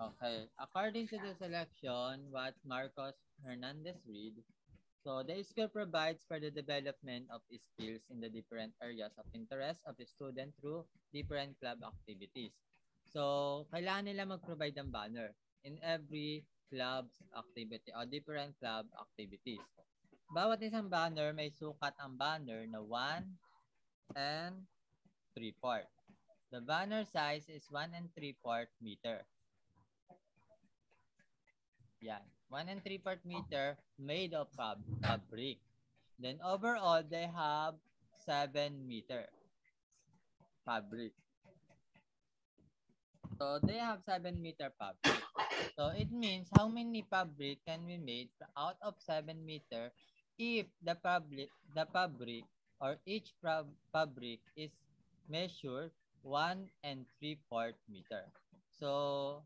Okay. According to the selection, what Marcos Hernandez read, so the school provides for the development of skills in the different areas of interest of the student through different club activities. So, kailangan nila mag-provide ng banner in every club's activity o different club activities. Bawat isang banner may sukat ang banner na 1 and 3/4. The banner size is 1 and 3/4 meter. Yan. 1 and 3/4 meter made of fabric. Then overall, they have 7 meter fabric. So they have 7 meter fabric. So it means how many fabric can we make out of 7 meter if the fabric or each fabric is measured 1 and 3/4 meter. So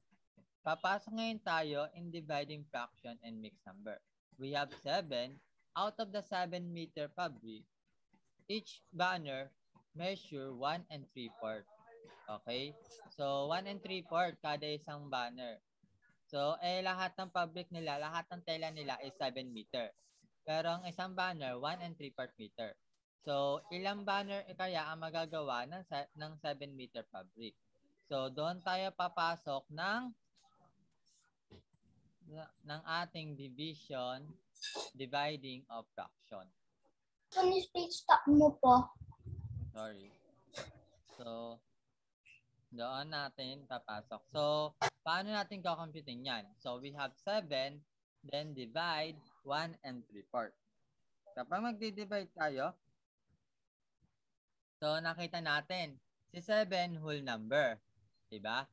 papasok ngayon tayo in dividing fraction and mixed number. We have 7. Out of the 7 meter fabric, each banner measure 1 and 3/4. Okay? So, 1 and 3/4 kada isang banner. So, lahat ng fabric nila, lahat ng tela nila is 7 meter. Pero ang isang banner, 1 and 3/4 meter. So, ilang banner kaya ang magagawa ng 7 meter fabric? So, doon tayo papasok ng ating dividing of fraction. Speech stop mo po. Sorry. So, doon natin papasok. So, paano natin kakomputin yan? So, we have 7, then divide 1 and 3/4. Kapag magdi-divide tayo, so nakita natin, si 7 whole number. Diba?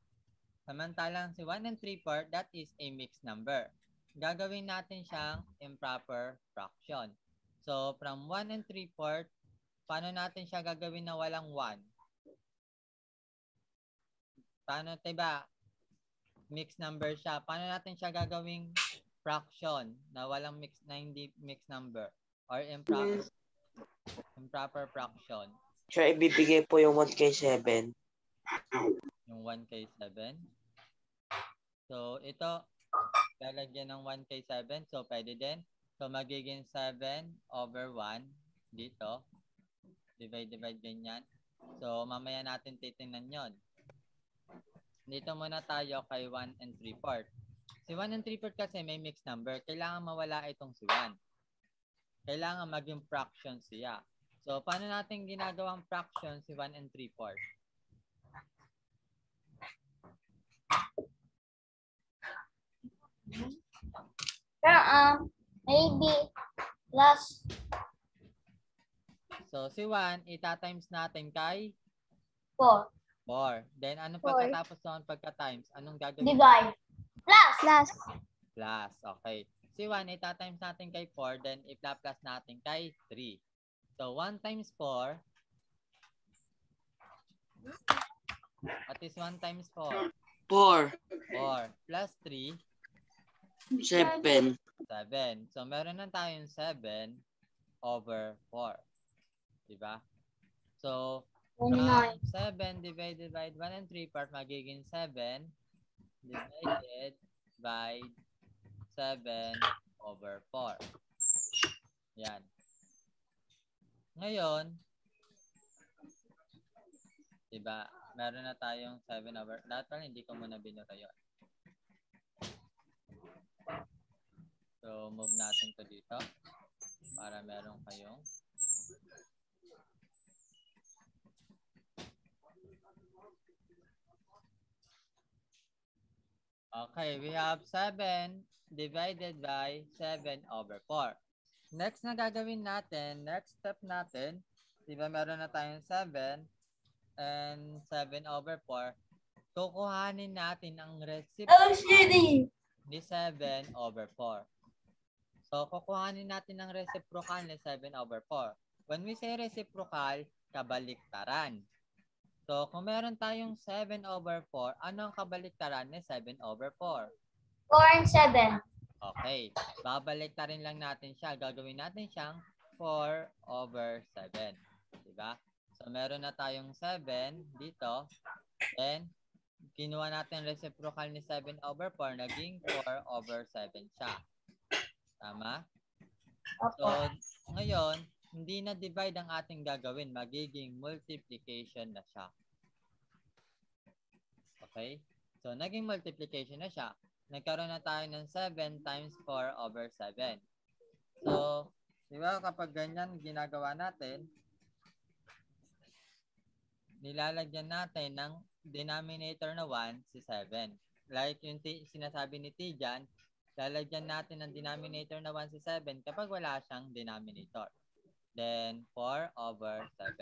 Samantalang si 1 and 3/4, that is a mixed number. Gagawin natin siyang improper fraction. So, from 1 and 3/4, paano natin siya gagawin na walang 1? Paano, diba? Mixed number siya. Paano natin siya gagawing fraction na walang hindi mixed number? Or improper fraction? Siya ibibigay po yung 1 kay 7. Yung 1 kay 7. So, ito, lalagyan ng 1 kay 7. So, pwede din. So, magiging 7 over 1 dito. Divide ganyan. So, mamaya natin titingnan yon. Dito muna tayo kay 1 and 3/4. Si 1 and 3/4 kasi may mixed number. Kailangan mawala itong si 1. Kailangan maging fraction siya. So, paano natin ginagawang fraction si 1 and 3/4? Maybe plus. So, si 1, itatimes natin kay 4. 4. Then, ano pagkatapos doon pagka-times? Anong gagawin? Divide. Plus. Plus. Okay. Si 1, itatimes natin kay 4. Then, i-plus natin kay 3. So, 1 times 4. What is 1 times 4? 4. 4. Plus 3. 7. 7. So, meron na tayong 7 over 4. Diba? So, from 7 divided by 1 and 3/4, magiging 7 divided by 7 over 4. Yan. Ngayon, diba, meron na tayong 7 over, dapat hindi ko muna binura yun. So, move natin to dito para meron kayong okay, we have 7 divided by 7 over 4. Next na gagawin natin, next step natin, di ba meron na tayong 7 and 7 over 4. Kukuhanin natin ang reciprocal ni 7 over 4. So, kukuhanin natin ang reciprocal ni 7 over 4. When we say reciprocal, kabaliktaran. So, kung meron tayong 7 over 4, ano ang kabaliktaran ni 7 over 4? 4 and 7. Okay. Babaliktarin lang natin siya. Gagawin natin siyang 4 over 7. Diba? So, meron na tayong 7 dito. Then, kinuha natin reciprocal ni 7 over 4, naging 4 over 7 siya. Tama? So, Opo. ngayon, hindi na divide ang ating gagawin. Magiging multiplication na siya. Okay? So, naging multiplication na siya. Nagkaroon na tayo ng 7 times 4 over 7. So, di ba kapag ganyan ginagawa natin, nilalagyan natin ng denominator na 1 si 7. Like yung sinasabi ni Tijan, lalagyan natin ng denominator na 1 si 7 kapag wala siyang denominator. Then, 4 over 7.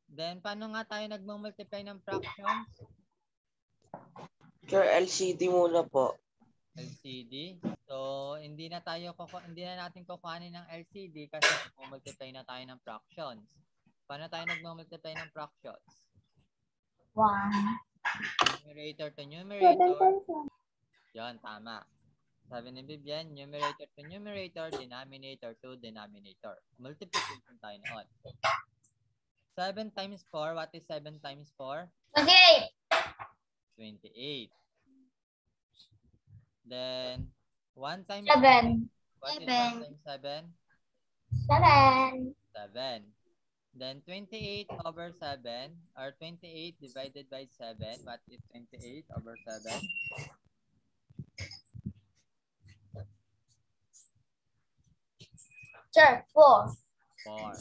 Then, paano nga tayo nagmumultiply ng fractions? Sir, LCD muna po. LCD. So, hindi na natin kukuhanin ng LCD kasi nagmumultiply na tayo ng fractions. Paano tayo nagmumultiply ng fractions? 1. Numerator to numerator. Yan, tama. Sabi ni Vivian, numerator to numerator, denominator to denominator. Multiplication tayo noon. 7 times 4, what is 7 times 4? 28. 28. Then, 1 times 7. what is 1 times 7? 7. 7. Then, 28 over 7, or 28 divided by 7, what is 28 over 7? Sir, 4. 4.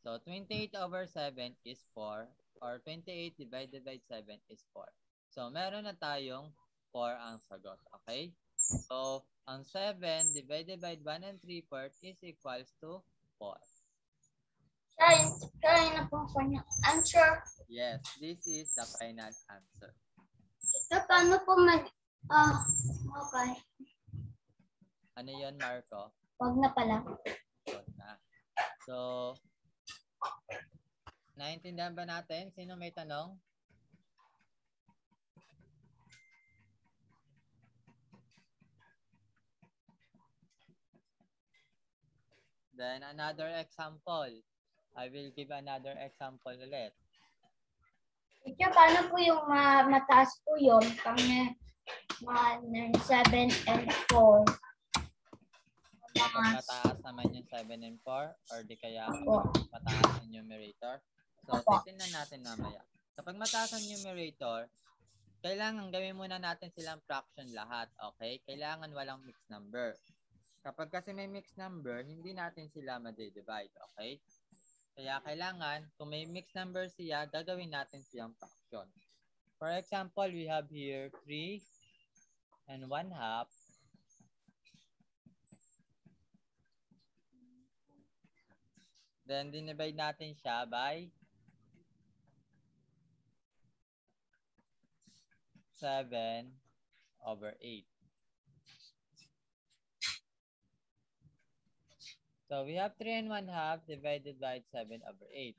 So, 28 over 7 is 4, or 28 divided by 7 is 4. So, meron na tayong 4 ang sagot. Okay? So, ang 7 divided by 1 and 3/4 is equals to 4. Sir, yun na po kanya answer. Yes, this is the final answer. Sir, paano po okay. Ano yon, Marco? Wag na pala. Yun na. So, naintindihan ba natin? Sino may tanong? Then, another example. I will give another example ulit. Sir, paano po yung mataas po yun? Pang 7 and 4. Kapag mataas naman yung 7 and 4, or di kaya kapag mataas ang numerator. So, titignan natin mamaya. Kapag mataas ang numerator, kailangan gawin muna natin silang fraction lahat, okay? Kailangan walang mixed number. Kapag kasi may mixed number, hindi natin sila ma-divide, okay? Kaya kailangan, kung may mixed number siya, gagawin natin silang fraction. For example, we have here 3 and 1/2. Then, dinivide natin siya by 7 over 8. So, we have 3 and 1/2 divided by 7 over 8.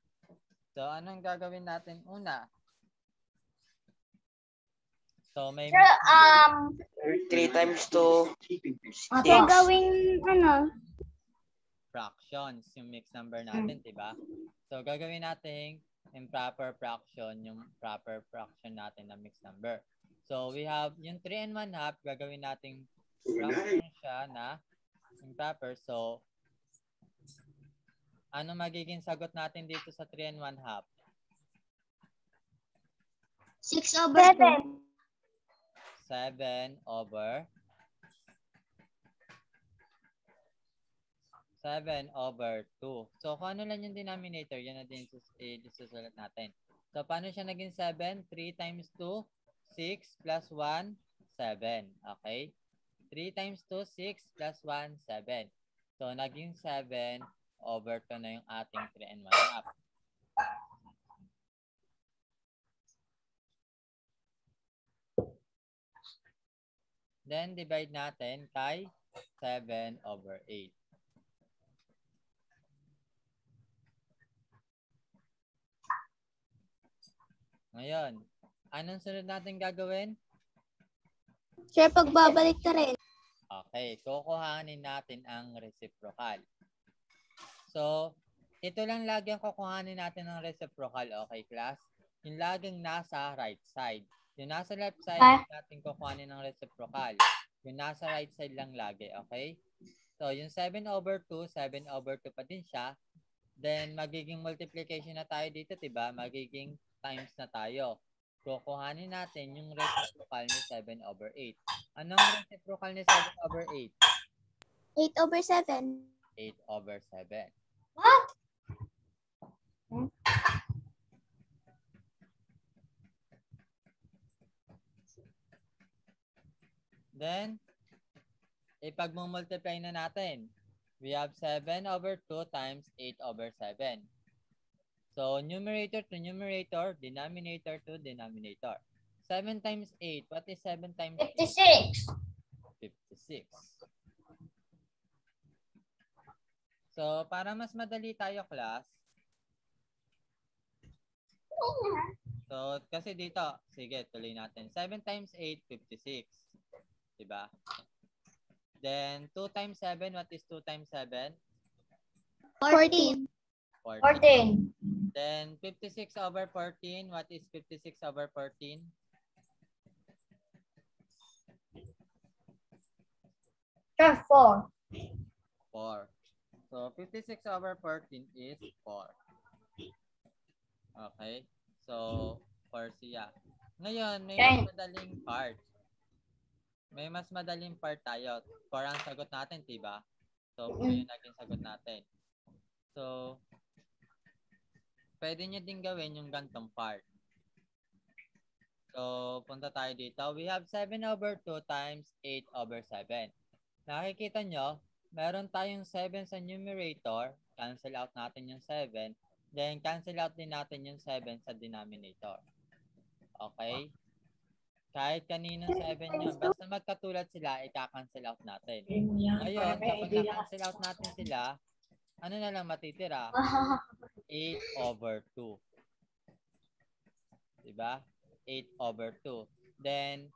So, anong gagawin natin una? So, may 3 times 2. Gagawin fractions, yung mixed number natin, diba? So, gagawin natin improper fraction, yung proper fraction natin na mixed number. So, we have yung 3 and 1/2, gagawin natin fraction siya na improper. So, ano magiging sagot natin dito sa 3 and 1/2? 6 over 2. 7 over 2. So, kung ano lang yung denominator, yan na din susulat natin. So, paano siya naging 7? 3 times 2, 6 plus 1, 7. Okay? 3 times 2, 6 plus 1, 7. So, naging 7 over 2 na yung ating 3 and 1/2. Then, divide natin kay 7 over 8. Ngayon, anong sunod natin gagawin? Sir, pagbabalik ka rin. Okay, kukuhanin natin ang reciprocal. So, ito lang lagi ang kukuhanin natin ng reciprocal, okay class? Yung laging nasa right side. Yung nasa left side, Ah. natin kukuhanin ng reciprocal. Yung nasa right side lang lagi, okay? So, yung 7/2, 7/2 pa din siya. Then, magiging multiplication na tayo dito, diba? Magiging times na tayo. Kukuhanin natin yung reciprocal ni 7/8. Anong reciprocal ni 7/8? 8/7. 8/7. What? Then, ipag-multiply na natin. We have 7/2 times 8/7. So, numerator to numerator, denominator to denominator. 7 times 8. What is 7 times 8? 56. 56. So, para mas madali tayo, class. So, kasi dito, sige, tuloy natin. 7 times 8, 56. Diba? Then, 2 times 7, what is 2 times 7? 14. 14. Then, 56/14, what is 56/14? 4. 4. So, 56/14 is 4. Okay? So, 4 siya. Ngayon, may mas madaling part. May mas madaling part tayo. 4 ang sagot natin, diba? So, 4 yung naging sagot natin. So, pwede nyo din gawin yung gantong part. So, punta tayo dito. We have 7/2 times 8/7. Nakikita nyo, meron tayong 7 sa numerator. Cancel out natin yung 7. Then, cancel out din natin yung 7 sa denominator. Okay? Kahit kaninong 7 yun. Basta magkatulad sila, ika-cancel out natin. Ngayon, kapag na-cancel out natin sila, ano na lang matitira? 8/2. Diba? 8/2. Then,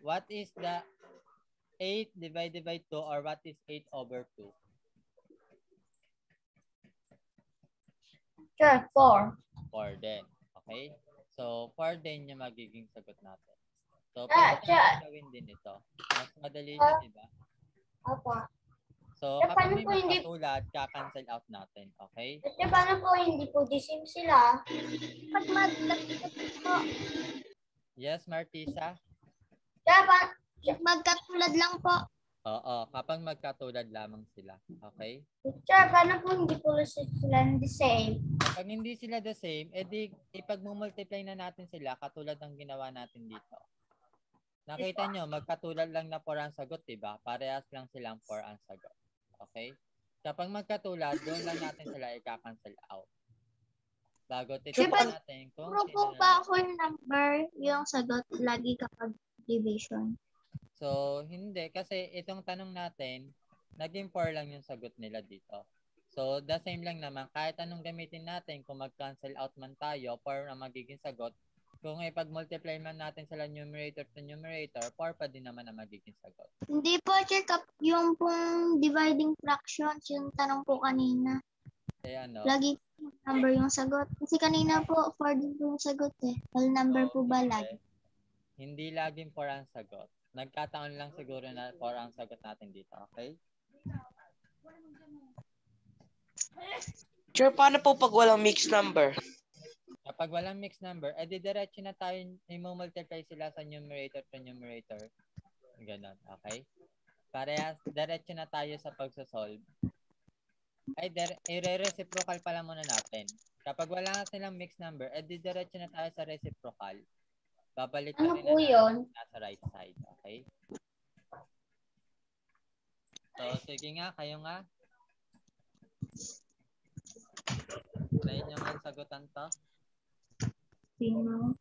what is the 8 divided by 2 or what is 8/2? 4. 4 din. Okay? So, 4 din yung magiging sagot natin. So, pwede natin gawin din ito. Mas madali siya, diba? Opo. So, Eh, kapag paano may po hindi- magkatulad, ka-cancel out natin. Okay? Kasi paano po hindi po dising sila? Pag magkatulad po, Yes, Martisa? magkatulad lang po. Oo, kapag magkatulad lamang sila. Okay? Teacher, paano po hindi po sila the same? Kapag hindi sila the same, edi ipag-multiply na natin sila katulad ng ginawa natin dito. Nakita nyo, magkatulad lang na 4 ang sagot, diba? Parehas lang silang 4 ang sagot. Okay? Kapag magkatulad, doon lang natin sila i-cancel out. Bago titignan natin kung Puro sino po na ba lang. whole number yung sagot lagi kapag division? So, hindi. Kasi itong tanong natin, naging 4 lang yung sagot nila dito. So, the same lang naman. Kahit anong gamitin natin, kung mag-cancel out man tayo, 4 ang magiging sagot. Kung ipag-multiply man natin sila numerator to numerator, 4 pa din naman ang magiging sagot. Hindi po, check up yung pong dividing fractions, yung tanong po kanina. Kaya ano? Lagi number yung sagot. Kasi kanina po, 4 din po yung sagot eh. Whole number po ba lagi? Hindi laging 4 ang sagot. Nagkataon lang siguro na 4 ang sagot natin dito. Okay? Sure, paano po pag walang mixed number? Kapag walang mixed number, edi diretso na tayo i-multiply sila sa numerator to numerator. Ganon, okay? Parehas, diretso na tayo sa pagsasolve. Ay, i-reciprocal pala muna natin. Kapag wala silang mixed number, edi diretso na tayo sa reciprocal. Babalik pa Ano rin po na yun? nasa right side, okay? So, sige nga, kayo nga. Try nyo nga sagutan to. Sino?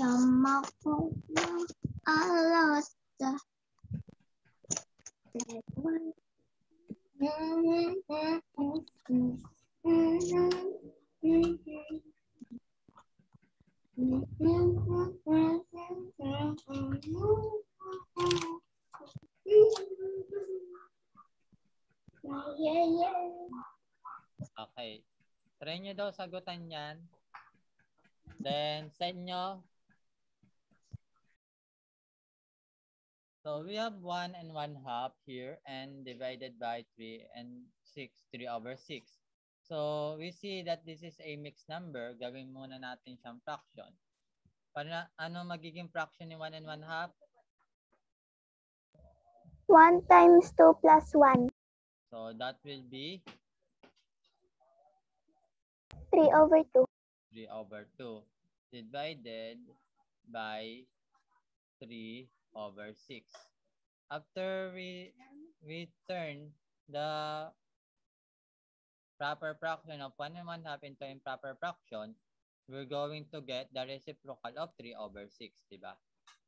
Yama ko na ala Okay. Try nyo daw sagutan yan. Then, send nyo. So, we have 1 and 1/2 here and divided by 3 and 6, 3 over 6. So, we see that this is a mixed number. Gawin muna natin siyang fraction. Ano magiging fraction ni 1 and 1/2? 1 times 2 plus 1. So, that will be 3 over 2. 3 over 2 divided by 3 over 6. After we turn the proper fraction of 1 and 1/2 into improper fraction, we're going to get the reciprocal of 3 over 6, diba?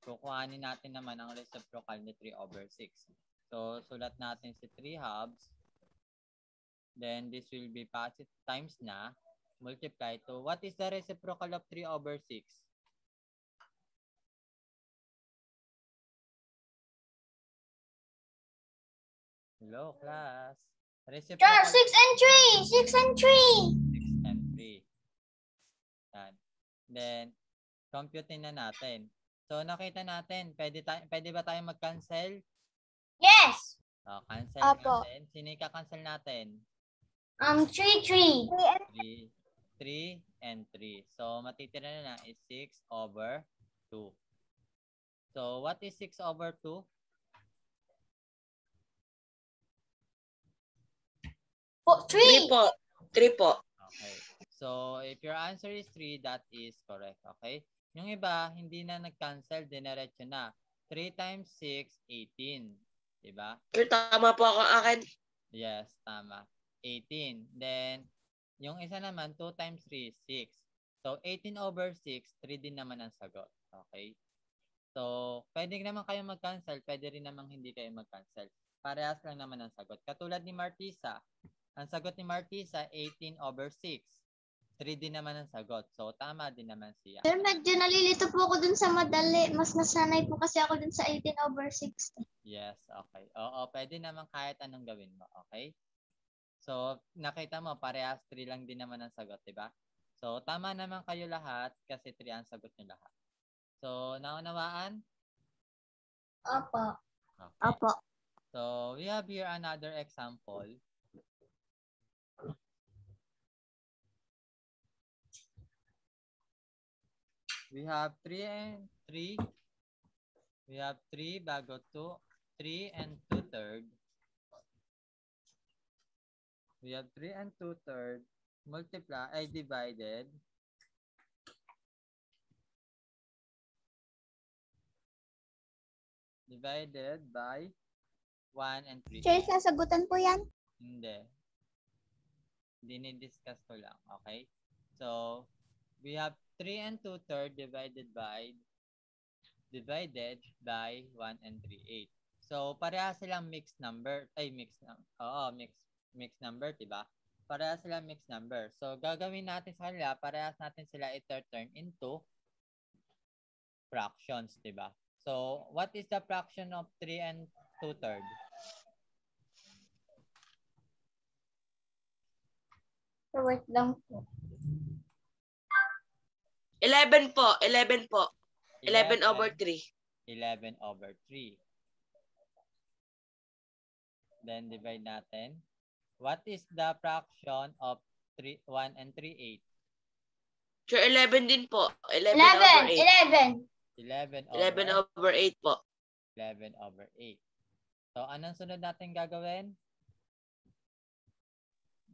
Kukuhanin natin naman ang reciprocal ni 3 over 6. So, sulat natin si 3 halves. Then, this will be positive times na multiply to, what is the reciprocal of 3 over 6? Hello, class. Reciprocal 6 and 3. 6 and 3. 6 and 3. Yan. Then, computein na natin. So, nakita natin, pwede ba tayo mag-cancel? Yes. So, cancel Apo. natin. Sino yung cancel natin? 3, 3. 3 and 3. So, matitira na is 6 over 2. So, what is 6 over 2? 3 po. 3 po. Okay. So, if your answer is 3, that is correct. Okay? Yung iba, hindi na nag-cancel, dinerecho na. 3 times 6, 18. Diba? Sir, tama po ako akin. Yes, tama. 18. Then, yung isa naman, 2 times 3, 6. So, 18 over 6, 3 din naman ang sagot. Okay? So, pwede naman kayo mag-cancel, pwede rin naman hindi kayo mag-cancel. Parehas lang naman ang sagot. Katulad ni Martisa, ang sagot ni Martisa, 18 over 6. 3 din naman ang sagot. So, tama din naman siya. Sir, medyo nalilito po ako dun sa madali. Mas nasanay po kasi ako dun sa 18 over 6. Yes, okay. Oo, pwede naman kahit anong gawin mo. Okay? So, nakita mo, parehas 3 lang din naman ang sagot, diba? So, tama naman kayo lahat kasi 3 ang sagot nyo lahat. So, naunawaan? Opo. Okay. Opo. So, we have here another example. We have 3 and 3. We have 3 bago 2. 3 and 2/3. We have 3 and 2/3 multiply, divided. Divided by 1 and 3. Sir, sasagutan po yan? Hindi. Dinidiscuss ko lang. Okay? So, we have 3 and 2/3 divided by 1 and 3/8. So, pareha silang mixed number. Mixed number, diba? Pareha silang mixed number. So, gagawin natin sa kanila, parehas natin sila i-turn into fractions, diba? So, what is the fraction of 3 and 2/3? Wait lang po. 11 po. 11 po. 11 over 3. 11 over 3. Then divide natin. What is the fraction of 1 and 3/8? Sir, 11 din po. 11 over 8. 11. 11 over 8 po. 11 over 8. So, anong sunod natin gagawin?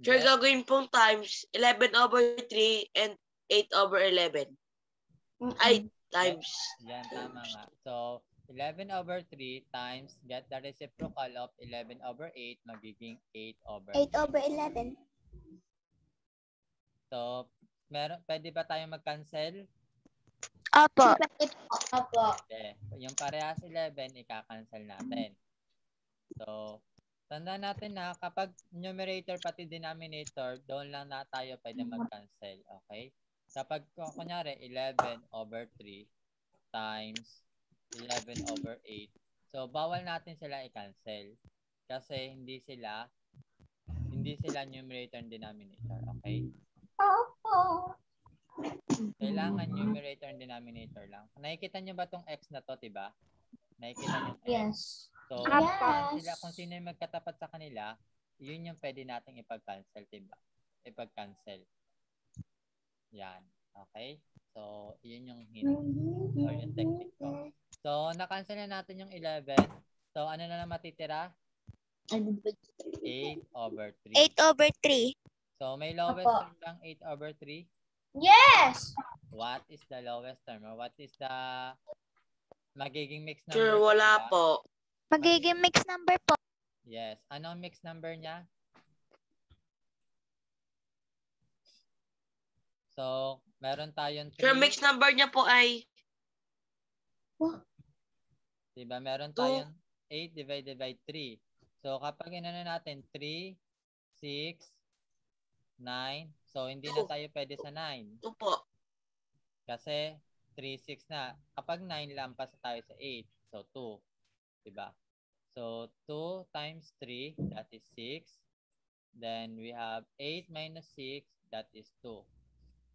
Sir, gagawin pong times 11 over 3 and 8 over 11. Ay, times. Yan, tama nga. So, 11 over 3 times, get the reciprocal of 11 over 8, magiging 8 over 8 over 11. So, pwede ba tayo mag-cancel? Opo. Opo. Okay. Yung parehas 11, ika-cancel natin. So, Tandaan natin na kapag numerator pati denominator, doon lang na tayo pwede mag-cancel. Okay? Kapag kunyari 11/3 times 11/8, so bawal natin sila i-cancel kasi hindi sila numerator and denominator. Okay? Kailangan numerator and denominator lang. Nakikita nyo ba tong x na to, diba? Nakikita nyo x? Yes. So, Yes. kung sino yung magkatapat sa kanila, yun yung pwede nating ipag-cancel, diba? Ipag-cancel. Yan. Okay? So, yun yung hint or yung technique ko. So, na-cancel na natin yung 11. So, ano na lang matitira? 8/3. 8/3. So, may lowest Opo. term lang 8/3. Yes. What is the lowest term? Or what is the magiging mixed number? Sir, wala diba? po. Magiging mixed number po. Yes. Ano ang mixed number niya? So, meron tayong 3. Sir, mixed number niya po ay Diba? Meron 2. tayong 8 divided by 3. So, kapag inano natin 3, 6, 9. So, hindi na tayo pwede sa 9. 2 po. Kasi 3, 6 na. Kapag 9, lampas tayo sa 8. So, 2. Diba? So, 2 times 3, that is 6. Then, we have 8 minus 6, that is 2.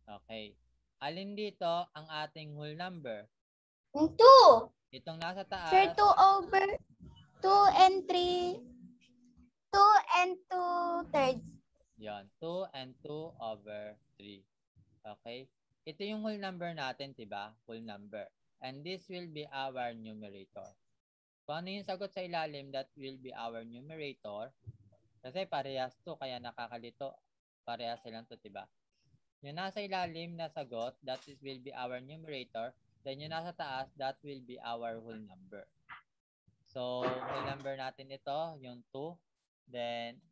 Okay. Alin dito ang ating whole number? Yung 2. Itong nasa Sir, taas, 2 and 3. 2 and 2/3. yon 2 and 2/3. Okay? Ito yung whole number natin, diba? Whole number. And this will be our numerator. Kung ano yung sagot sa ilalim, that will be our numerator. Kasi parehas to, kaya nakakalito. Parehas silang to, diba? Yung nasa ilalim na sagot, that will be our numerator. Then yung nasa taas, that will be our whole number. So, whole number natin ito, yung 2. Then,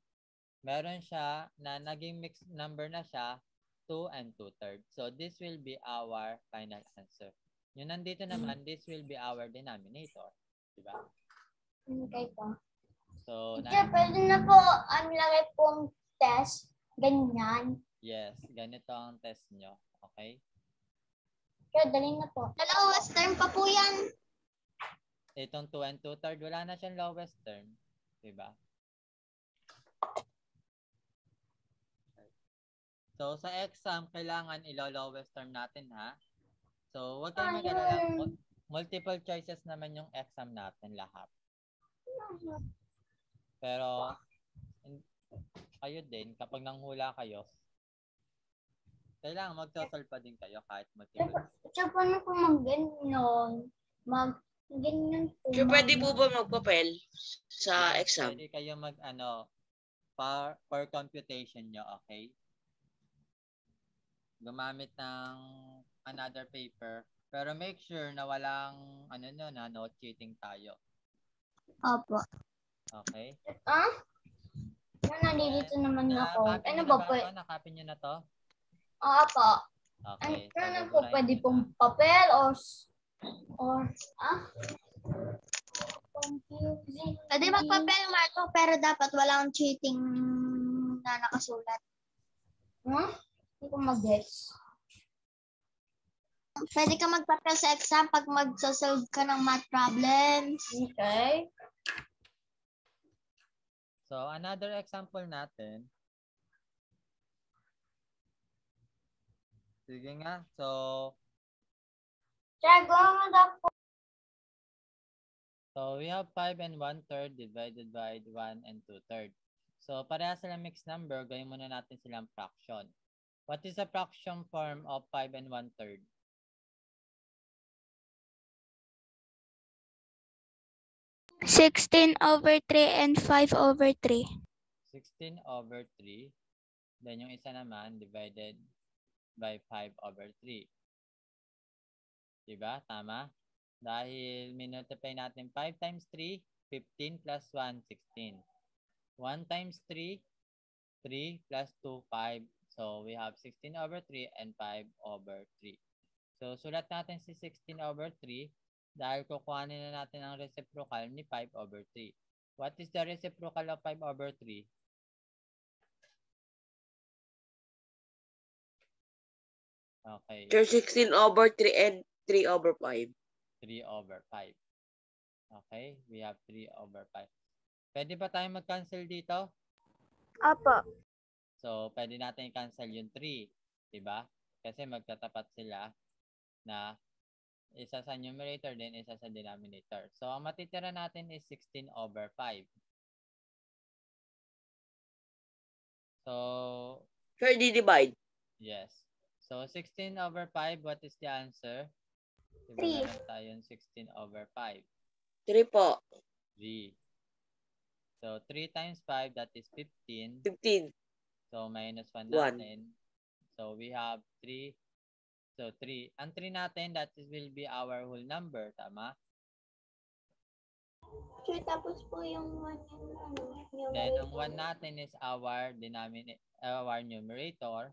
meron siya na naging mixed number na siya, 2 and 2/3. So, this will be our final answer. Yung nandito naman, this will be our denominator. Diba? Okay po. So, Teacher, pwede na po ang lagay pong test. Ganyan. yes, ganito ang test nyo. Okay? Teacher, dali na po. Lowest term pa po yan. Itong 2 and 2/3, wala na siyang lowest term. Diba? So, sa exam, kailangan ilo-lowest term natin, ha? So, huwag kayong mag-alala. Multiple choices naman yung exam natin lahat. Pero, kayo din, kapag nanghula kayo, kailangan mag-solve pa din kayo kahit multiple. Teacher, paano po mag-ganyan? Mag-ganyan po. Sir, pwede po ba magpapel sa Yes, exam? pwede kayo for computation nyo, okay? Gumamit ng another paper. Pero make sure na walang, no cheating tayo. Opo. Okay? Nandito naman ako. Nakapin Ano nyo ba na po? Nakapin nyo na to? Oo po. Okay. Ano so, po, buburahin pwede nyo pong na. papel or confusing. Pwede magpapel, Marco, pero dapat walang cheating na nakasulat. Hindi ko mag-guess. Pwede ka magpapel sa exam pag magsasolve ka ng math problems. Okay. So, another example natin. Sige nga. So, Try go nga po. so we have 5 and 1/3 divided by 1 and 2/3. So, pareha silang mixed number. Gawin muna natin silang fraction. What is the fraction form of 5 and 1/3? 16/3 and 5/3. 16/3. Then yung isa naman divided by 5/3. Diba? Tama? Dahil minultiply natin 5 times 3, 15 plus 1, 16. 1 times 3, 3 plus 2, 5. So, we have 16/3 and 5/3. So, sulat natin si 16/3 dahil kukuhanin na natin ang reciprocal ni 5/3. What is the reciprocal of 5 over 3? Okay. There's 16 over 3 and 3 over 5. 3 over 5. Okay, we have 3 over 5. Pwede ba tayo mag-cancel dito? Apo. So, pwede natin i-cancel yung 3. Diba? Kasi magtatapat sila na isa sa numerator din, isa sa denominator. So, ang matitira natin is 16 over 5. So, Sure, divide. yes. So, 16 over 5, what is the answer? Diba 3. meron tayong 16 over 5? 3 po. 3. So, 3 times 5, that is 15. 15. So, minus 1 1. natin. So, we have 3. So, 3. Ang 3 natin, that will be our whole number. Tama? Sure, tapos po yung 1 yung Then, ang 1 natin is our numerator.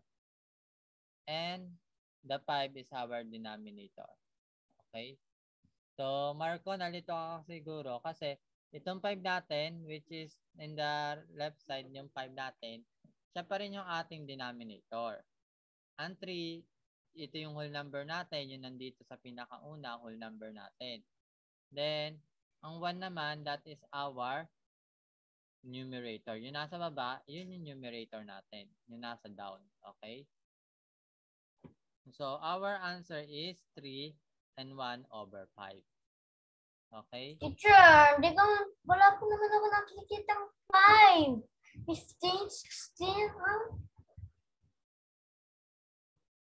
And the 5 is our denominator. Okay? So, Marco, nalito ako siguro kasi itong 5 natin, which is in the left side, yung 5 natin, siya pa rin yung ating denominator. Ang 3, ito yung whole number natin, yung nandito sa pinakauna, whole number natin. Then, ang 1 naman, that is our numerator. Yung nasa baba, yun yung numerator natin. Yung nasa down. Okay? So, our answer is 3 and 1 over 5. Okay? Teacher, wala po naman ako nakikita ng 5. 15, 16,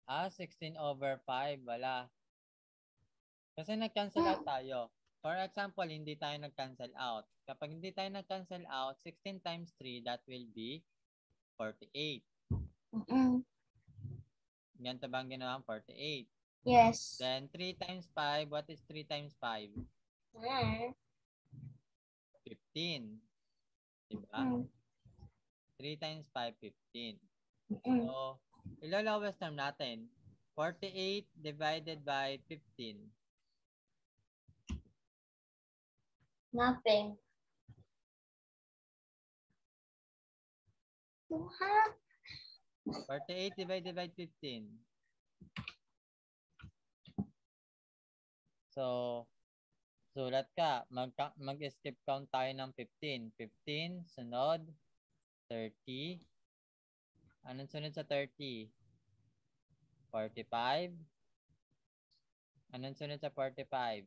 huh? 16 over 5, wala. Kasi nag-cancel out tayo. For example, hindi tayo nag-cancel out. Kapag hindi tayo nag-cancel out, 16 times 3, that will be 48. Ganito ba ang ginawa? 48. Yes. Then, 3 times 5, what is 3 times 5? 15. Diba? 3 times 5, 15. So, ilo-lowest term natin. 48 divided by 15. Nothing. 48 divided by 15. So, sulat ka. Mag-skip count tayo ng 15. 15, sunod. 30. Anong sunod sa 30? 45. Anong sunod sa 45?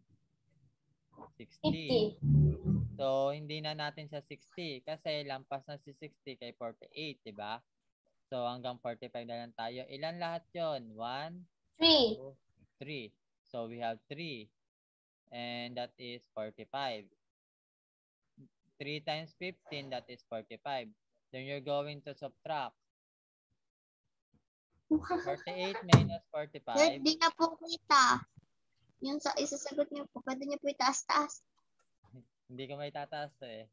60. 50. So, hindi na natin sa 60 kasi lampas na si 60 kay 48, di ba? So, hanggang 45 na lang tayo. Ilan lahat yon? 1, 3. 2, 3. So, we have 3. And that is 45. 3 times 15, that is 45. Then you're going to subtract. 48 minus 45. Hindi na po kita. Yung sa isasagot niyo po, pwede niyo po itaas-taas. Hindi ko may tataas to eh.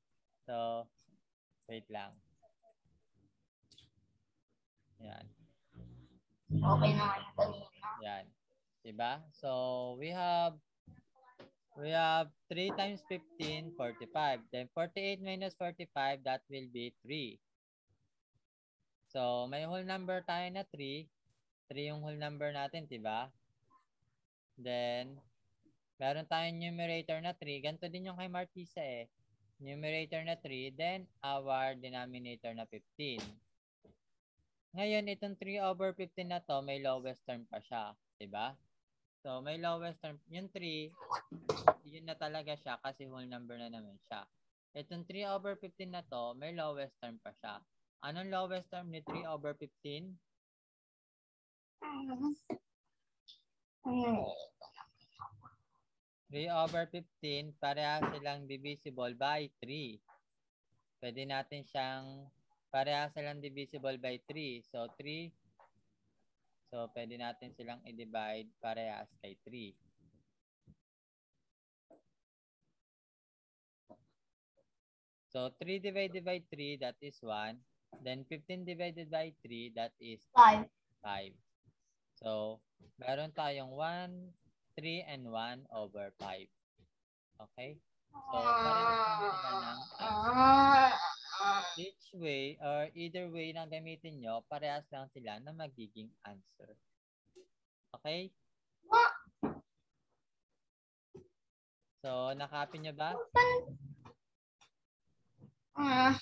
So, wait lang. Yan. Okay na nga yung kanina. Yan. Diba? So, we have 3 times 15, 45. Then 48 minus 45, that will be 3. So, may whole number tayo na 3. 3 yung whole number natin, diba? Then, meron tayong numerator na 3. Ganito din yung kay Martisa eh. Numerator na 3, then our denominator na 15. Ngayon, itong 3 over 15 na to, may lowest term pa siya. Diba? So, may lowest term. Yung 3, yun na talaga siya kasi whole number na naman siya. Itong 3 over 15 na to, may lowest term pa siya. Anong lowest term ni 3 over 15? 3 over 15, pareha silang divisible by 3. Pwede natin siyang, pareha silang divisible by 3. So, 3. So, pwede natin silang i-divide parehas kay 3. So, 3 divided by 3, that is 1. Then, 15 divided by 3, that is 5. 5. So, meron tayong 1, 3, and 1 over 5. Okay? So, parehas lang sila ng answer. way or either way na gamitin nyo, parehas lang sila na magiging answer. Okay? So, nakapin nyo ba?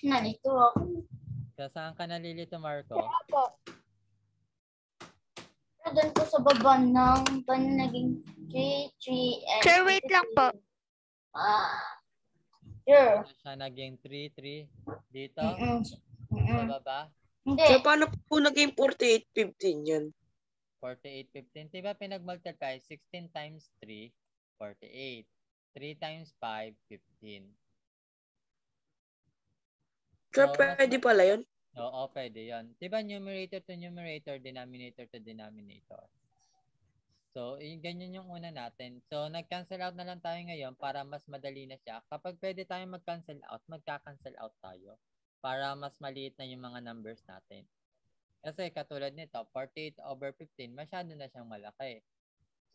Nalito ako. So, saan ka nalilito, Marco? Doon po sa baba ng naging 3, 3, and Sir, wait lang po. Sure. So, siya naging 3, 3. Dito? Sa Mm-mm. baba? Hindi. So, paano po naging 48-15 yan? 48, 15. Diba pinag-multiply? 16 times 3, 48. 3 times 5, 15. Sir, So, pwede pala yun? Oo, pwede yun. Diba numerator to numerator, denominator to denominator. So, ganyan yung una natin. So, nag-cancel out na lang tayo ngayon para mas madali na siya. Kapag pwede tayo mag-cancel out, magka-cancel out tayo para mas maliit na yung mga numbers natin. Kasi katulad nito, 48/15, masyado na siyang malaki.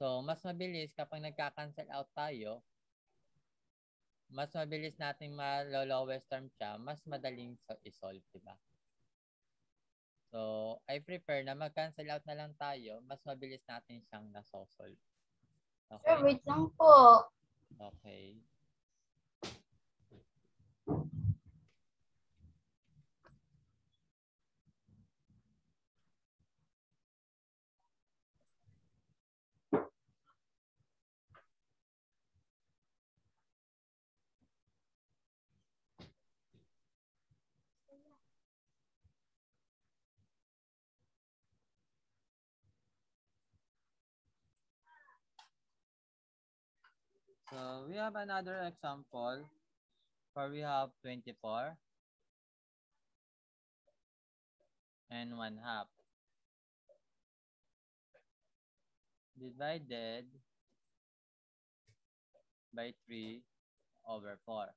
So, mas mabilis kapag nagka-cancel out tayo, mas mabilis nating malo-lowest term siya, mas madaling i-solve, diba? So, I prefer na mag-cancel out na lang tayo, mas mabilis natin siyang nasosolve. Sir, Okay? wait lang po. Okay. So, we have another example where we have 24 and 1/2 divided by 3/4.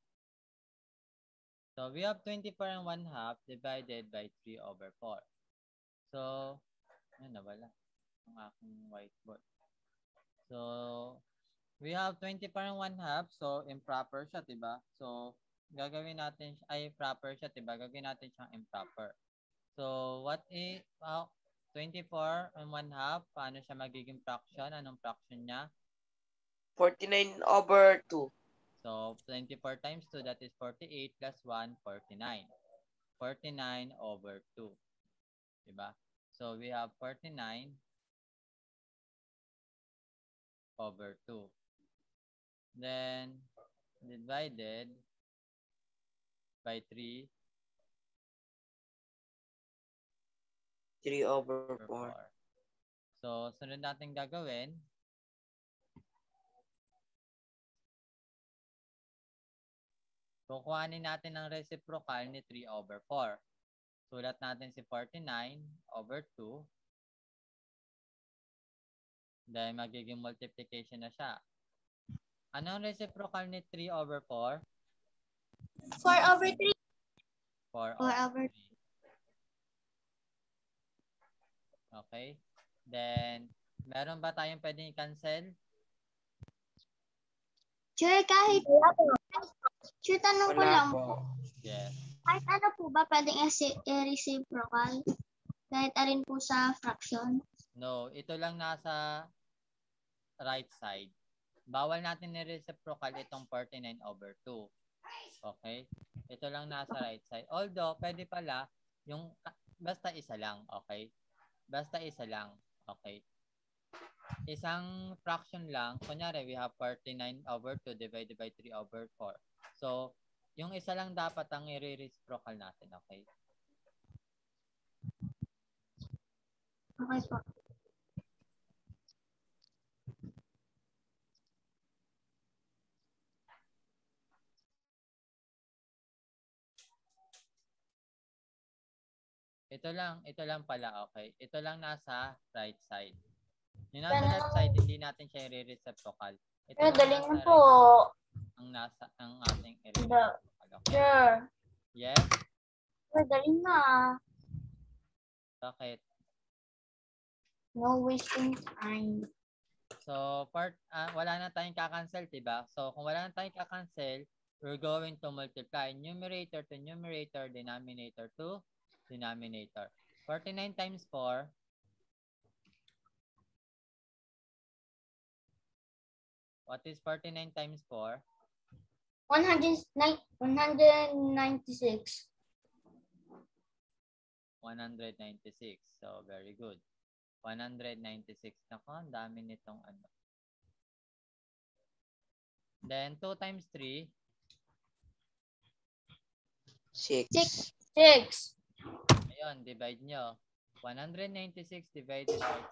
So, we have 24 and 1/2 divided by 3/4. So, ayun, nawala ang aking whiteboard. So, we have 24 and 1/2. So, improper siya, diba? So, gagawin natin, proper siya, diba? Gagawin natin siyang improper. So, 24 and 1/2, paano siya magiging fraction? Anong fraction niya? 49/2. So, 24 times 2, that is 48 plus 1, 49. 49/2. Diba? So, we have 49/2. Then, divided by 3 3/4. So, sunod natin gagawin. Kukuhanin natin ang reciprocal ni 3/4. Sulat natin si 49/2. Dahil magiging multiplication na siya. Anong reciprocal ni 3/4? 4/3. 4/3. Okay. Then, meron ba tayong pwedeng i-cancel? Sir, kahit sir, tanong ko Wala lang. po. Yes. Kahit ano po ba pwedeng i-reciprocal? Kahit arin po sa fraction? No, ito lang nasa right side. Bawal natin i-reciprocal itong 49/2. Okay? Ito lang nasa right side. Although, pwede pala yung basta isa lang. Okay? Basta isa lang. Okay? Isang fraction lang. Kunyari, we have 49/2 divided by 3/4. So, yung isa lang dapat ang i-reciprocal natin. Okay? Okay po. Ito lang pala, okay? Ito lang nasa right side. Yung nasa left side, hindi natin siya i-reciprocal. Ito Sir, lang galing nasa na right po. side, ang ating i-reciprocal. Okay? Sir. Yes? Sir, galing na. Bakit? No wasting time. So, wala na tayong kakancel, diba? So, kung wala na tayong kakancel, we're going to multiply numerator to numerator, denominator to denominator. 49 times 4. What is 49 times 4? 196. 196. So, very good. 196. Nako, ang dami nitong ano. Then, 2 times 3. 6. 6. Ayun, divide nyo. 196 divided by 6.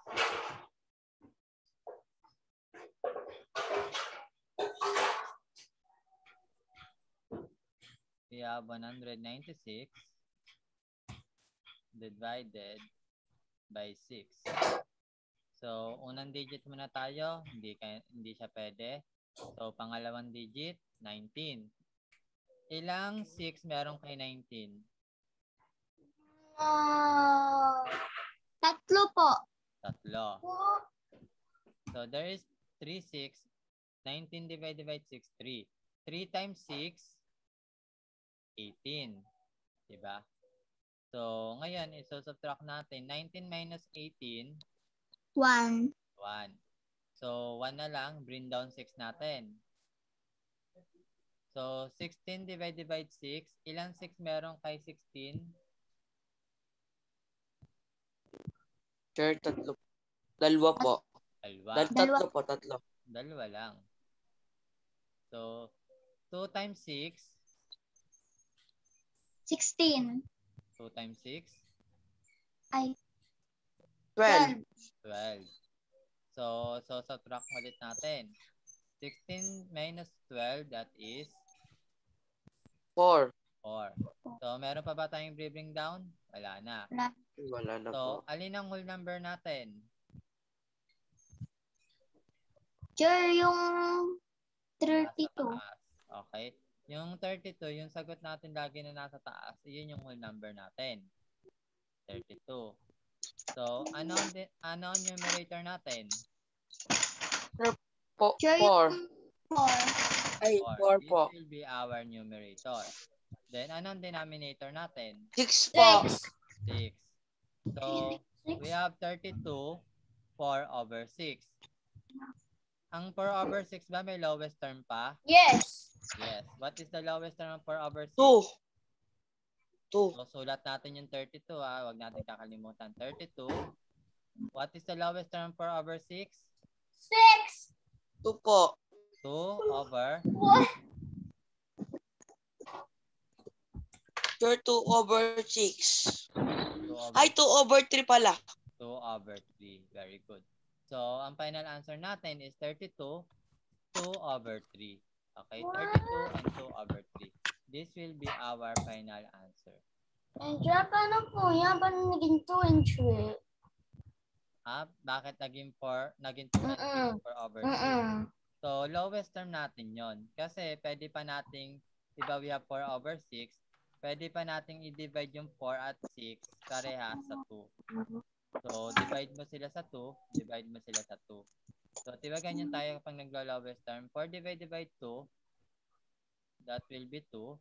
We have 196 divided by 6. So, unang digit muna tayo. Hindi siya pwede. So, pangalawang digit, 19. Ilang 6 meron kay 19? Tatlo po. Tatlo. So, there is 3, 6. 19 divided by 6, 3. 3 times 6, 18. Diba? So, ngayon, iso-subtract natin. 19 minus 18, 1. 1. So, 1 na lang. Bring down 6 natin. So, 16 divided by 6. Ilang 6 meron kay 16? Sir, tatlo. Dalawa po. Dalawa. Tatlo po, tatlo. Dalawa lang. So, 2 times 6. 16. 2 times 6. Ay, 12. 12. So subtract ulit natin. 16 minus 12, that is 4. 4. So, meron pa ba tayong bring down? Wala na. Wala na So, po. alin ang whole number natin? sir, yung Nasa 32. taas. Okay. Yung 32, yung sagot natin lagi na nasa taas, yun yung whole number natin. 32. So, ano ang numerator natin? Sir, 4. yung 4. Ay, 4 This po. will be our numerator. Then, anong denominator natin? 6 po. 6. So, we have 32, 4 over 6. Ang 4 over 6 ba may lowest term pa? Yes. Yes. What is the lowest term of 4 over 6? 2. 2. So, sulat natin yung 32 ha. Huwag natin kakalimutan. 32. What is the lowest term of 4 over 6? 6. 2 po. 2 over? What? Sir, 2 over 6. 2 over, Ay, 2 over 3 pala. 2 over 3. Very good. So, ang final answer natin is 32, 2 over 3. Okay, 32 and 2 over 3. This will be our final answer. And paano po yan? Paano naging 2 and 3? Bakit naging 4, naging 2 and 3, 4 over 6? So, lowest term natin yon. Kasi, pwede pa nating, diba we have 4 over 6, pwede pa nating i-divide yung 4 at 6 parehas sa 2. So, divide mo sila sa 2, divide mo sila sa 2. So, diba ganyan tayo kapag naglo-lowest term? 4 divided by 2, that will be 2.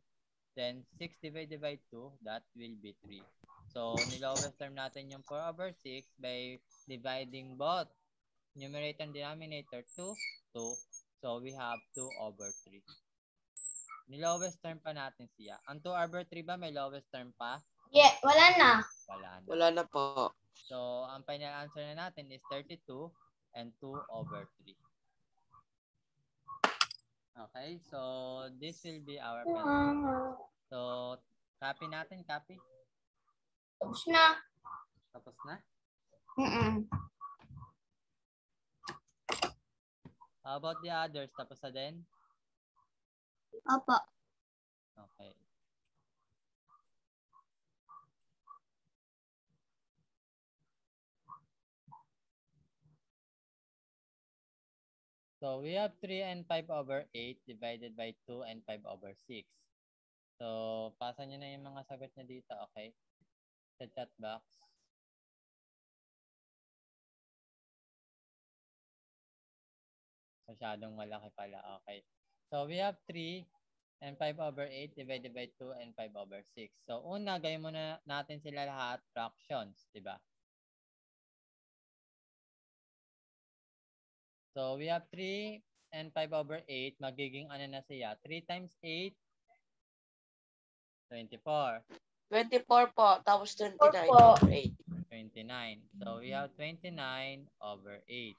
Then, 6 divided by 2, that will be 3. So, nilowest term natin yung 4 over 6 by dividing both numerator and denominator 2, 2. So, we have 2 over 3. Nilowest term pa natin siya. Ang 2 over 3 ba may lowest term pa? Yeah, wala na. Wala na. Wala na po. So, ang final answer na natin is 32 and 2 over 3. Okay, so this will be our final. So, copy natin, copy. Tapos na. Tapos na? How about the others? Tapos na din? Opo. Okay. So, we have 3 and 5 over 8 divided by 2 and 5 over 6. So, pasa nyo na yung mga sagot nyo dito, okay? Sa chat box. Masyadong malaki pala, okay. So, we have 3 and 5 over 8 divided by 2 and 5 over 6. So, una, gawin muna natin sila lahat fractions, di ba? So, we have 3 and 5 over 8. Magiging ano na siya? 3 times 8, 24. 24 po, tapos 29 po. over 8. 29. So, we have 29 over 8.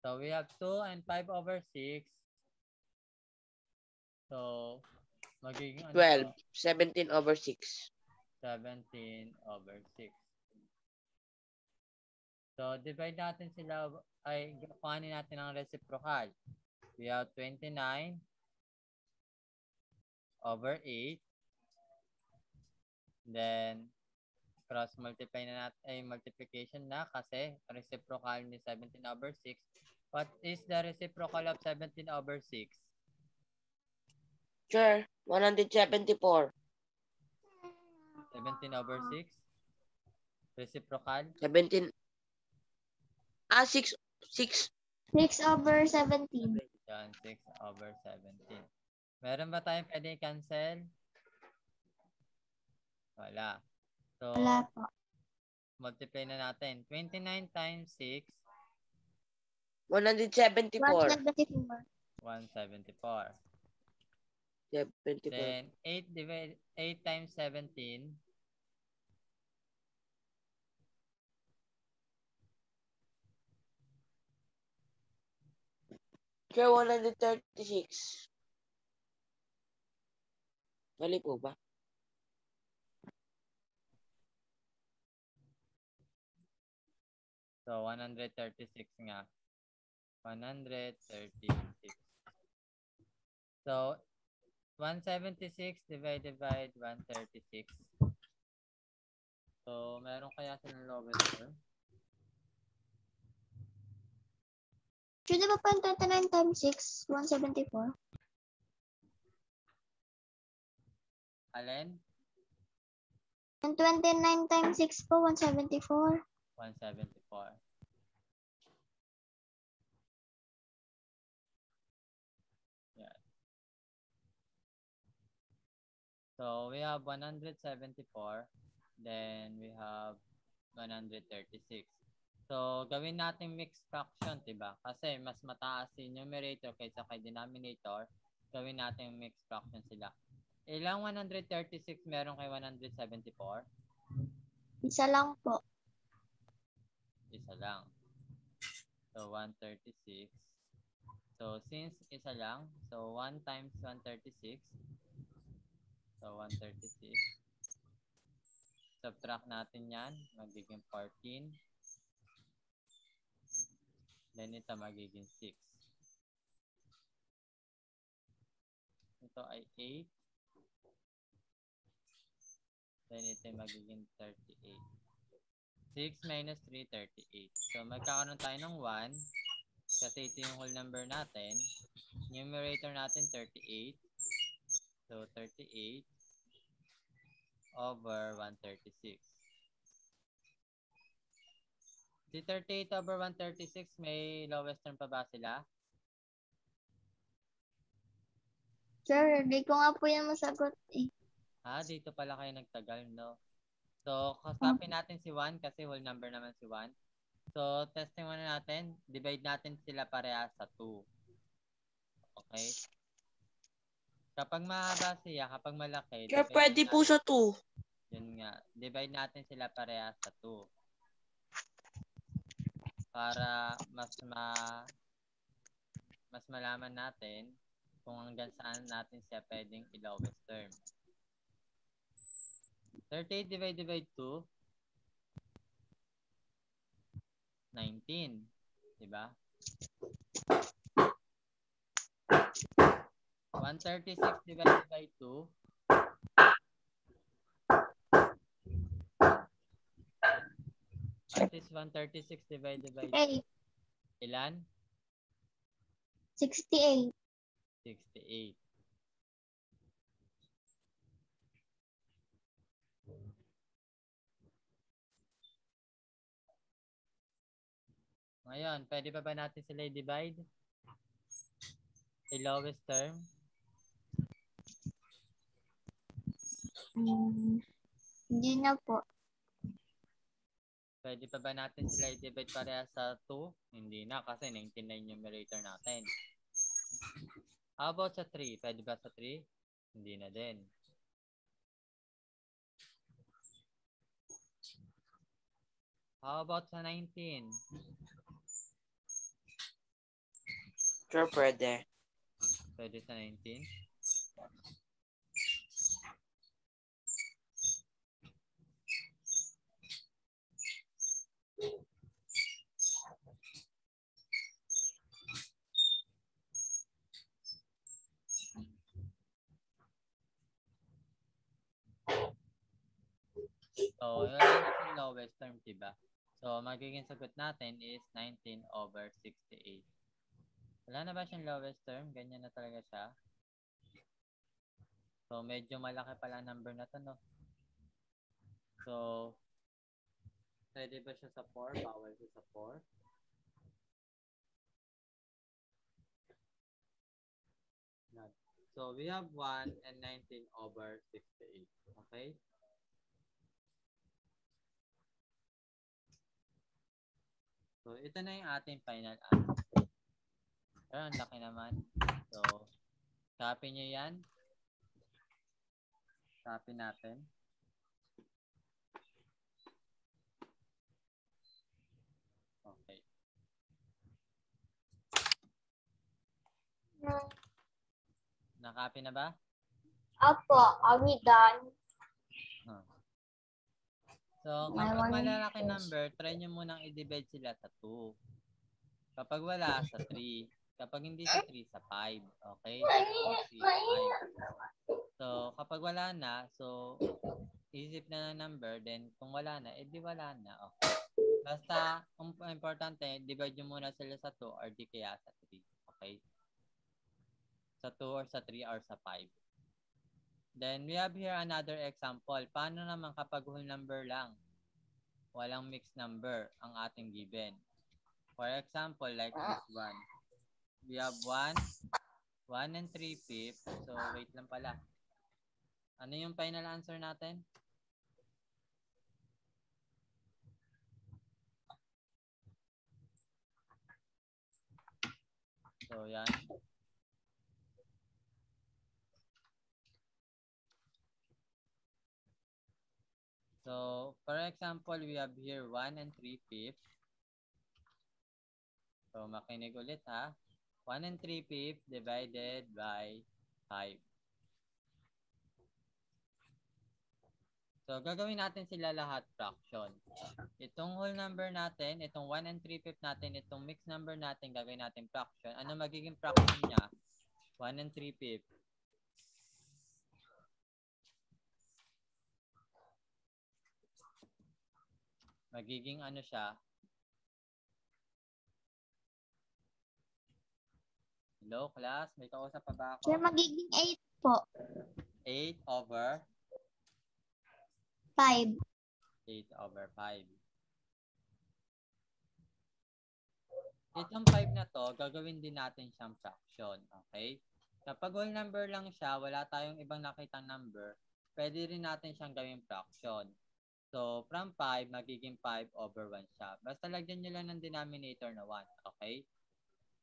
So, we have 2 and 5 over 6. So, magiging ano 12. to? 17 over 6. 17 over 6. So, divide natin sila, ay, kuhanin natin ang reciprocal. We have 29 over 8. Then, cross-multiply na natin, ay, multiplication na kasi reciprocal ni 17 over 6. What is the reciprocal of 17 over 6? Sure, 174. 17 over 6? Reciprocal? 17. 6. 6. 6 over 17. Yan, 6 over 17. Meron ba tayong pwede cancel? Wala. So, Wala po. multiply na natin. 29 times 6, 174. 174. 174. 74. Then, 8 times 17, Sure, 136. Mali po ba? so 136 nga. 136. So, 176 divided by 136. So, meron kaya silang lowest term? So, di ba po yung 29 times 6, 174? Alin? Yung 29 times 6 po, 174. 174. Yan. So, we have 174. Then, we have 136. So, gawin natin mixed fraction, diba? Kasi mas mataas yung numerator kaysa kay denominator. Gawin natin mixed fraction sila. Ilang 136 meron kay 174? Isa lang po. Isa lang. So, 136. So, since isa lang, so 1 times 136. So, 136. Subtract natin yan. Magiging 14. Then, ito magiging 6. Ito ay 8. Then, ito ay magiging 38. 6 minus 3, 38. So, magkakaroon tayo ng 1. Kasi ito yung whole number natin. Numerator natin, 38. So, 38 over 136. Si 38 over 136, may lowest term pa ba sila? Sir, di ko nga po yan masagot eh. Dito pala kayo nagtagal, no? So, copy natin si 1 kasi whole number naman si 1. So, testing muna natin. Divide natin sila parehas sa 2. Okay? Kapag mahaba siya, kapag malaki, Sure, pwede po sa 2. Yun nga. Divide natin sila parehas sa 2. Para mas malaman natin kung hanggang saan natin siya pwedeng i-lowest term. 38 divided by 2, 19. Diba? 136 divided by 2, what is 136 divided by 2? 8. Ilan? 68. 68. Ngayon, pwede pa ba natin sila i-divide? A lowest term? Hindi na po. Pwede pa ba natin sila i-divide pareha sa 2? Hindi na kasi 99 numerator natin. How about sa 3? Pwede ba sa 3? Hindi na din. How about sa 19? Sure, pwede. Pwede sa 19? So, yun ang lowest term, diba? So, magiging sagot natin is 19/68. Wala na ba siyang lowest term? Ganyan na talaga siya. So, medyo malaki pala number na to, no? So, pwede ba siya sa 4? Bawal siya sa 4? Not. So, we have 1 and 19/68. Okay? So, ito na yung ating final answer. Pero ang laki naman. So, copy nyo yan. Copy natin. Okay. Nakopy na ba? Opo, are we done? So, kapag malalaki number, try nyo munang i-divide sila sa 2. Kapag wala, sa 3. Kapag hindi sa 3, sa 5. Okay? 3, 5. So, kapag wala na, so, isip na ng number, then kung wala na, edi wala na. Okay? Basta, ang importante, divide nyo muna sila sa 2 or di kaya sa 3. Okay? Sa 2 or sa 3 or sa 5. Then, we have here another example. Paano naman kapag whole number lang? Walang mixed number ang ating given. For example, like this one. We have 1 and 3/5. So, wait lang pala. Ano yung final answer natin? So, yan. So, for example, we have here 1 and 3/5. So, makinig ulit ha. 1 and 3/5 divided by 5. So, gagawin natin sila lahat fraction. Itong whole number natin, itong 1 and 3/5 natin, itong mixed number natin, gagawin natin fraction. Ano magiging fraction niya? 1 and 3/5. Magiging ano siya? Hello, class? May kausap pa ba ako? Sir, magiging 8 po. 8/5. 8/5. Itong 5 na to, gagawin din natin siyang fraction. Okay? Kapag whole number lang siya, wala tayong ibang nakitang number, pwede rin natin siyang gawing fraction. So, from 5, magiging 5/1 siya. Basta lagyan nyo lang ng denominator na 1. Okay?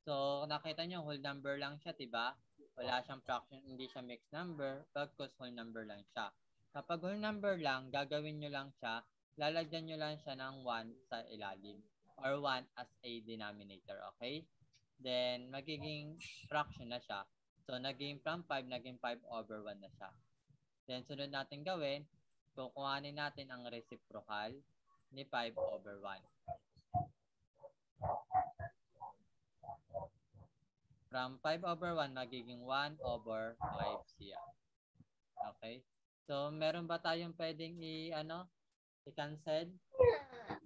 So, nakita nyo, whole number lang siya, diba? Wala siyang fraction, hindi siya mixed number, bagkus whole number lang siya. Kapag whole number lang, gagawin nyo lang siya, lalagyan nyo lang siya ng 1 sa ilalim. Or 1 as a denominator, okay? Then, magiging fraction na siya. So, naging from 5, naging 5/1 na siya. Then, sunod natin gawin, kukuhanin natin ang reciprocal ni 5/1. From 5/1, magiging 1/5 siya. Okay? So, meron ba tayong pwedeng i-cancel?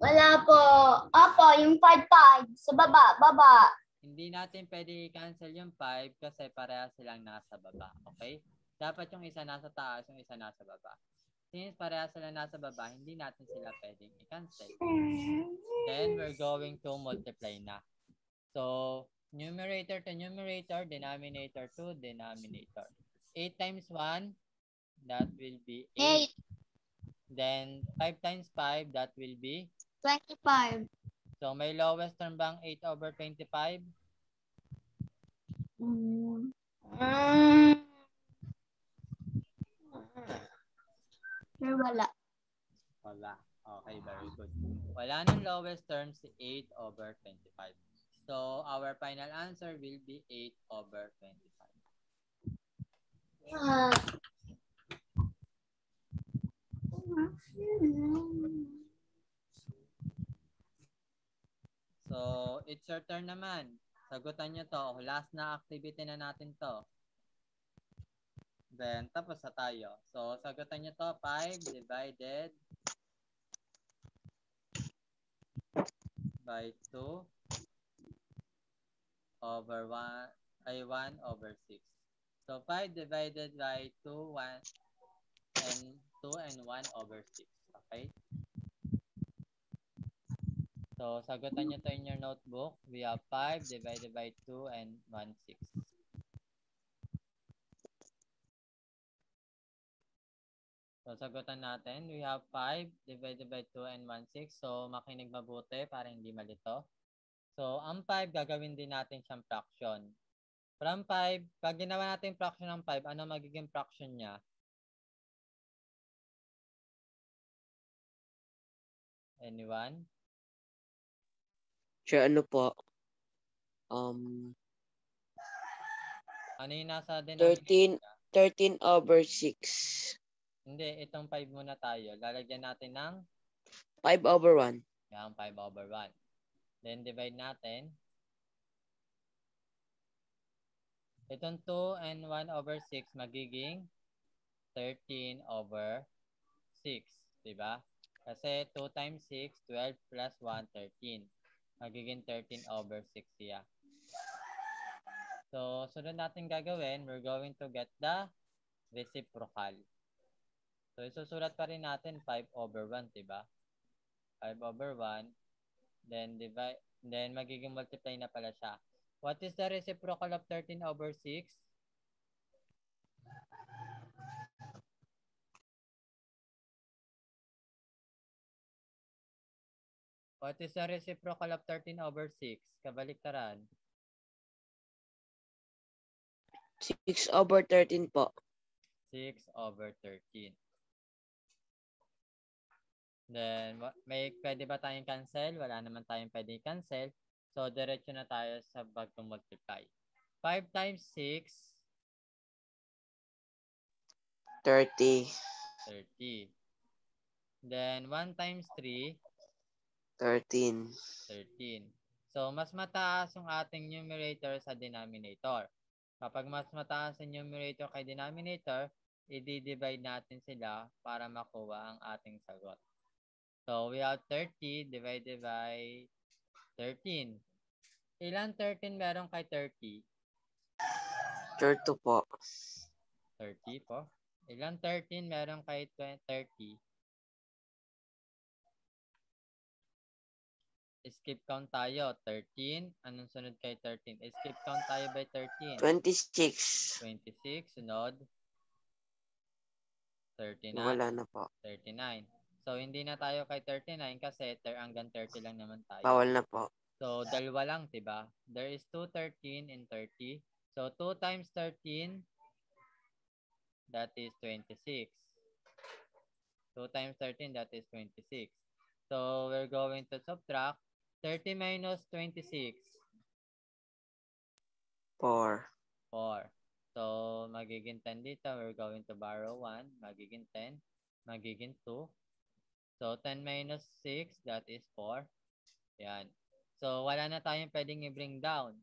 Wala po. Opo, yung 5 sa baba. Hindi natin pwede i-cancel yung 5 kasi parehas silang nasa baba. Okay? Dapat yung isa nasa taas, yung isa nasa baba. Since parehas sila nasa baba, hindi natin sila pwedeng i-cancel. Then, we're going to multiply na. So, Numerator to numerator, denominator to denominator. 8 times 1, that will be 8. 8. Then 5 times 5, that will be 25. So may lowest term bang 8 over 25? Mm. Sure, wala. Wala. Okay, very good. Wala nang lowest term si 8 over 25. So our final answer will be 8 over 25. Ah, So it's your turn naman. Sagutan nyo to. Last na activity na natin to. Then tapos na tayo. So sagutan nyo to. 5 divided by 2 over 1 ay 1 over 6. So 5 divided by 2 and 1 over 6. Okay? So sagutan nyo to in your notebook. We have 5 divided by 2 and 1 6. So sagutan natin, we have 5 divided by 2 and 1 6. So makinig mabuti para hindi malito. So ang 5 gagawin din natin siyang fraction. From 5, pag ginawa natin fraction ng 5, ano magiging fraction niya? Anyone? Sure, ano po? Ano yung nasa 13 over 6. Hindi, itong 5 muna tayo. Lalagyan natin ng 5 over 1. Yan, 5 over 1. Then divide natin. Itong 2 and 1 over 6 magiging 13 over 6. Diba? Kasi 2 times 6, 12 plus 1, 13. Magiging 13 over 6 siya. So, sunod natin gagawin, we're going to get the reciprocal. So, isusulat pa rin natin 5 over 1, diba? 5 over 1, then divide, then magiging multiply na pala siya. What is the reciprocal of 13 over 6? What is the reciprocal of 13 over 6? Kabaliktaran. 6 over 13 po. 6 over 13. Then, pwede ba tayong cancel? Wala naman tayong pwede cancel. So, diretso na tayo sa pag-multiply. 5 times 6. 30. 30. Then, 1 times 3. 13. 13. So, mas mataas yung ating numerator sa denominator. Kapag mas mataas ang numerator kay denominator, i-divide natin sila para makuha ang ating sagot. So, we have 30 divided by 13. Ilan 13 meron kay 30? 32 po. 30 po. Ilan 13 meron kay 30? Skip count tayo. 13. Anong sunod kay 13? Skip count tayo by 13. 26. 26. Sunod. 39. Wala na po. 39. So, hindi na tayo kay 39 kasi hanggang 30 lang naman tayo. Bawal na po. So, dalawa lang, diba? There is 2 13 and 30. So, 2 times 13, that is 26. 2 times 13, that is 26. So, we're going to subtract 30 minus 26. 4. 4. So, magiging 10 dito. We're going to borrow 1. Magiging 10. Magiging 2. So, 10 minus 6, that is 4. Yan. So, wala na tayong pwedeng i-bring down.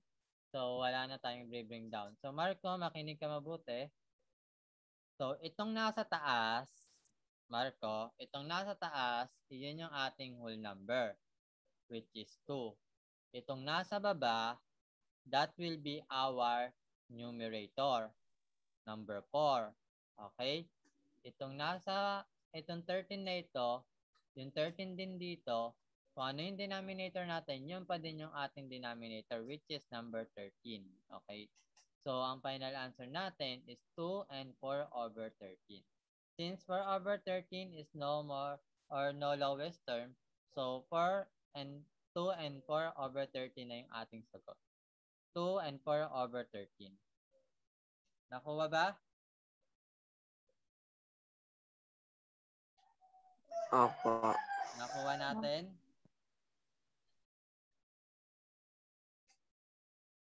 So, wala na tayong i-bring down. So, Marco, makinig ka mabuti. So, itong nasa taas, Marco, itong nasa taas, iyon yung ating whole number, which is 2. Itong nasa baba, that will be our numerator, number 4. Okay? Itong 13 na ito, yung 13 din dito, Kung ano yung denominator natin, yun pa din yung ating denominator, which is number 13. Okay? So, ang final answer natin is 2 and 4 over 13. Since 4 over 13 is no more or no lowest term, so 2 and 4 over 13 na yung ating sagot. 2 and 4 over 13. Nakuha ba? Opo. Nakuha natin?